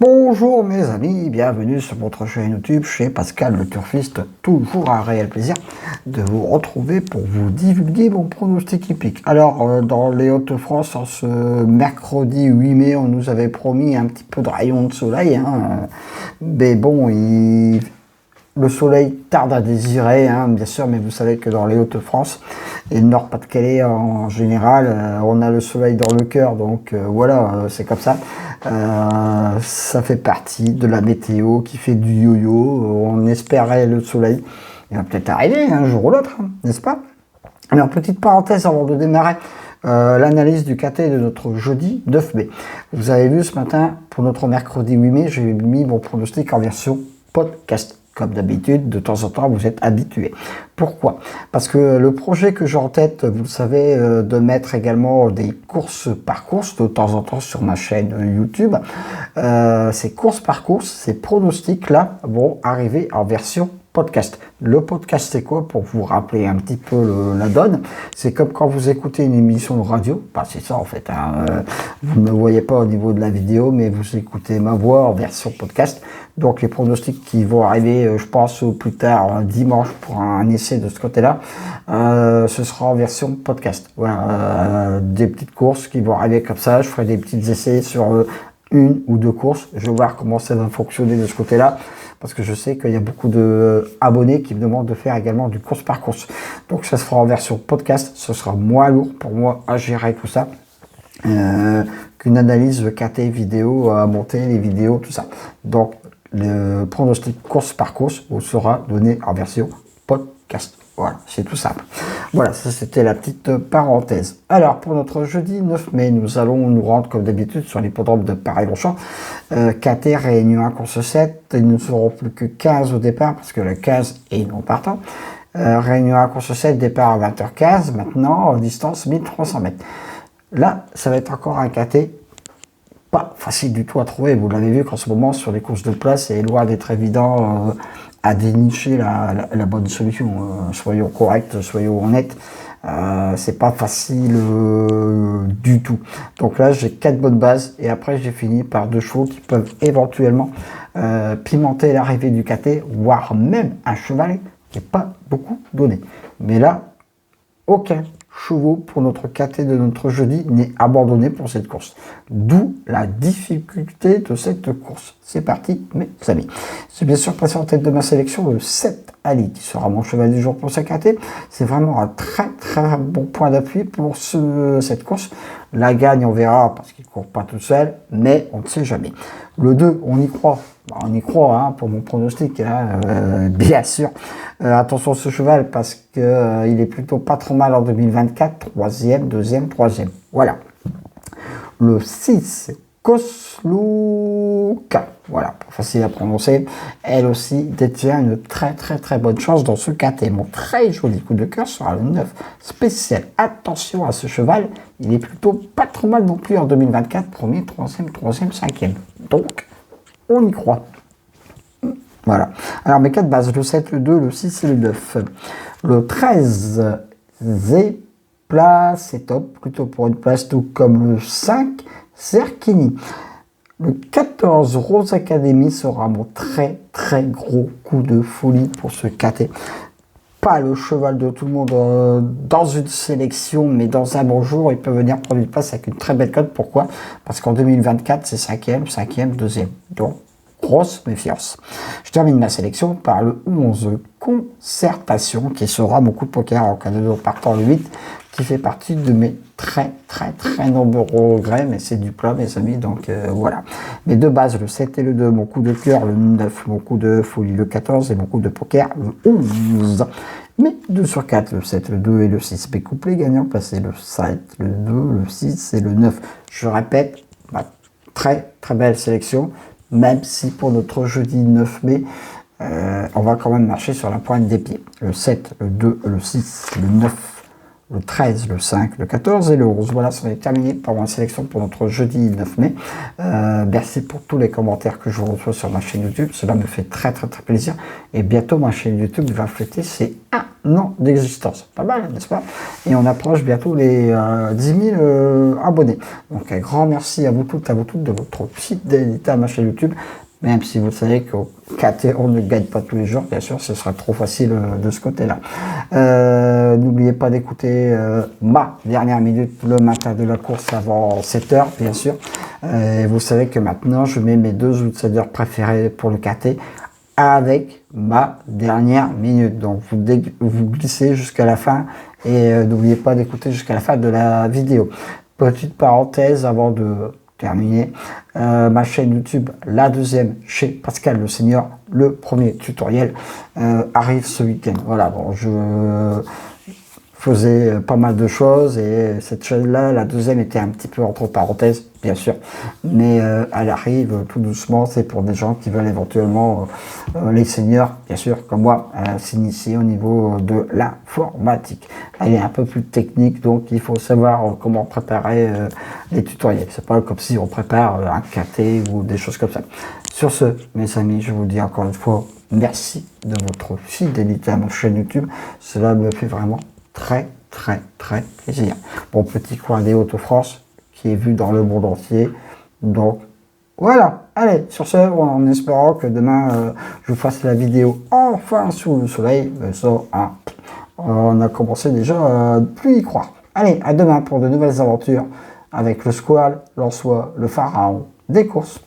Bonjour mes amis, bienvenue sur votre chaîne YouTube chez Pascal le Turfiste. Toujours un réel plaisir de vous retrouver pour vous divulguer mon pronostic hippique. Alors, dans les Hauts-de-France, ce mercredi 8 mai, on nous avait promis un petit peu de rayon de soleil. Mais bon, le soleil tarde à désirer, bien sûr, mais vous savez que dans les Hauts-de-France et le Nord-Pas-de-Calais en général, on a le soleil dans le cœur, donc voilà, c'est comme ça. Ça fait partie de la météo qui fait du yo-yo. On espérait le soleil. Il va peut-être arriver un jour ou l'autre, n'est-ce pas? Alors, petite parenthèse avant de démarrer l'analyse du KT de notre jeudi 9 mai. Vous avez vu ce matin, pour notre mercredi 8 mai, j'ai mis mon pronostic en version podcast. Comme d'habitude, de temps en temps, vous êtes habitués. Pourquoi? Parce que le projet que j'ai en tête, vous le savez, de mettre également des courses par course, de temps en temps sur ma chaîne YouTube, ces courses par course, ces pronostics-là vont arriver en version podcast. Le podcast, c'est quoi? Pour vous rappeler un petit peu la donne, c'est comme quand vous écoutez une émission de radio, c'est ça en fait, vous ne me voyez pas au niveau de la vidéo, mais vous écoutez ma voix en version podcast. Donc les pronostics qui vont arriver, je pense au plus tard dimanche pour un essai de ce côté-là, ce sera en version podcast. Voilà, des petites courses qui vont arriver comme ça, je ferai des petits essais sur une ou deux courses, je vais voir comment ça va fonctionner de ce côté-là, parce que je sais qu'il y a beaucoup d'abonnés qui me demandent de faire également du course par course. Donc ça se fera en version podcast, ce sera moins lourd pour moi à gérer tout ça, qu'une analyse KT vidéo, à monter les vidéos, tout ça. Donc le pronostic course par course vous sera donné en version podcast. Voilà, c'est tout simple. Voilà, ça c'était la petite parenthèse. Alors, pour notre jeudi 9 mai, nous allons nous rendre comme d'habitude sur l'hippodrome de Paris-Longchamp. KT Réunion 1 course 7. Il ne seront plus que 15 au départ parce que le 15 est non partant. Réunion 1 course 7, départ à 20h15. Maintenant, distance 1300 mètres. Là, ça va être encore un KT pas facile du tout à trouver. Vous l'avez vu qu'en ce moment, sur les courses de place, c'est loin d'être évident à dénicher la bonne solution. Soyons corrects, soyons honnêtes. C'est pas facile du tout. Donc là, j'ai 4 bonnes bases et après, j'ai fini par 2 chevaux qui peuvent éventuellement pimenter l'arrivée du KT, voire même un cheval qui n'est pas beaucoup donné. Mais là, aucun chevaux pour notre KT de notre jeudi n'est abandonné pour cette course. D'où la difficulté de cette course. C'est parti, mes amis. C'est bien sûr passé en tête de ma sélection le 7 Ali, qui sera mon cheval du jour pour ce KT. C'est vraiment un très très bon point d'appui pour cette course. La gagne, on verra, parce qu'il ne court pas tout seul, mais on ne sait jamais. Le 2, on y croit. On y croit pour mon pronostic, bien sûr. Attention à ce cheval parce que il est plutôt pas trop mal en 2024. 3e, 2e, 3e. Voilà. Le 6, Kosluka. Voilà, pas facile à prononcer. Elle aussi détient une très très très bonne chance dans ce KT. Mon très joli coup de cœur sera le 9 spécial. Attention à ce cheval. Il est plutôt pas trop mal non plus en 2024. 1er, 3e, 3e, 5e. Donc, on y croit. Voilà. Alors, mes 4 bases, le 7, le 2, le 6 et le 9. Le 13, Zepla, c'est top, plutôt pour une place, tout comme le 5, Zerkini. Le 14, Rose Academy sera mon très très gros coup de folie pour ce KT. Pas le cheval de tout le monde dans une sélection, mais dans un bon jour, il peut venir prendre une place avec une très belle cote. Pourquoi? Parce qu'en 2024, c'est 5e, 5e, 2e. Donc, grosse méfiance. Je termine ma sélection par le 11, Concertation, qui sera mon coup de poker en cas de partant le 8, qui fait partie de mes très très très nombreux regrets, mais c'est du plat mes amis, donc voilà. Mes 2 bases, le 7 et le 2, mon coup de cœur, le 9, mon coup de folie, le 14, et mon coup de poker, le 11. Mais 2 sur 4, le 7, le 2 et le 6. Mes couplets gagnants placés, le 7, le 2, le 6 et le 9. Je répète, ma très très belle sélection, même si pour notre jeudi 9 mai, on va quand même marcher sur la pointe des pieds. Le 7, le 2, le 6, le 9, le 13, le 5, le 14 et le 11. Voilà, ça est terminé par ma sélection pour notre jeudi 9 mai. Merci pour tous les commentaires que je reçois sur ma chaîne YouTube. Cela me fait très plaisir. Et bientôt, ma chaîne YouTube va fêter ses 1 an d'existence. Pas mal, n'est-ce pas? Et on approche bientôt les 10 000 abonnés. Donc, un grand merci à vous toutes, de votre fidélité à ma chaîne YouTube. Même si vous savez qu'au KT, on ne gagne pas tous les jours, bien sûr, ce sera trop facile de ce côté-là. N'oubliez pas d'écouter ma dernière minute le matin de la course avant 7 h, bien sûr. Vous savez que maintenant, je mets mes 2 outsiders préférés pour le KT avec ma dernière minute. Donc, vous glissez jusqu'à la fin et n'oubliez pas d'écouter jusqu'à la fin de la vidéo. Petite parenthèse avant de terminé. Ma chaîne YouTube, la deuxième chez Pascal Le Seigneur, le premier tutoriel arrive ce week-end. Voilà, bon, je faisais pas mal de choses et cette chaîne-là, la deuxième était un petit peu entre parenthèses, bien sûr, mais elle arrive tout doucement. C'est pour des gens qui veulent éventuellement, les seniors, bien sûr, comme moi, s'initier au niveau de l'informatique. Elle est un peu plus technique, donc il faut savoir comment préparer les tutoriels. C'est pas comme si on prépare un KT ou des choses comme ça. Sur ce, mes amis, je vous dis encore une fois, merci de votre fidélité à ma chaîne YouTube. Cela me fait vraiment très plaisir. Mon petit coin des Hauts-de-France qui est vu dans le monde entier. Donc voilà, allez, sur ce, en espérant que demain je vous fasse la vidéo enfin sous le soleil. Mais ça, hein, on a commencé déjà à plus y croire. Allez, à demain pour de nouvelles aventures avec le Squall, l'Ansois, le Pharaon des courses.